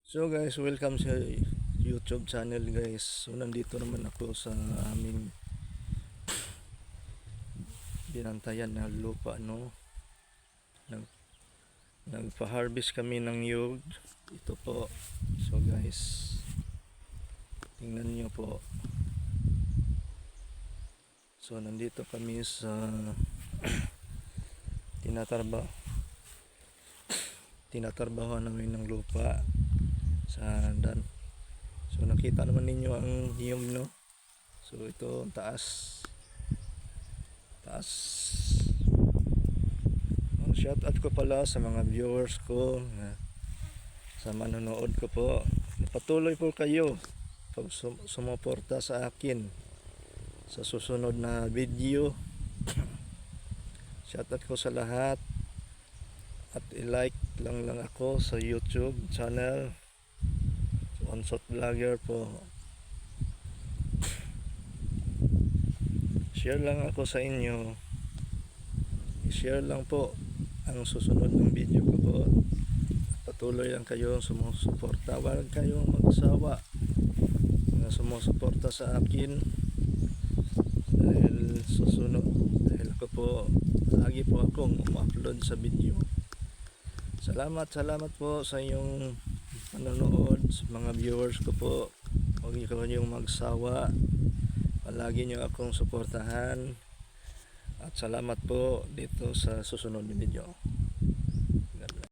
So guys, welcome sa YouTube channel guys. So nandito naman ako sa aming binantayan na lupa no. Nag Nagpa-harvest kami ng yug. Ito po. So guys, tingnan niyo po. So nandito kami sa tinatarbaho namin ng lupa sa dan. So nakita naman ninyo ang niyog no. So ito taas. Shout out ko pala sa mga viewers ko sa manonood ko po. Patuloy po kayo pag sumuporta sa akin sa susunod na video. Shout out ko sa lahat at i-like lang ako sa YouTube channel Onsot Vlogger po. Share lang ako sa inyo. I-share lang po ang susunod ng video ko po. Patuloy lang kayo sumusuporta. Huwag kayong magsawa na sumusuporta sa akin dahil ako po lagi po akong upload sa video. Salamat po sa inyong panonood, sa mga viewers ko po. Huwag kayong magsawa, palagi nyo akong suportahan. At salamat po dito sa susunod na video.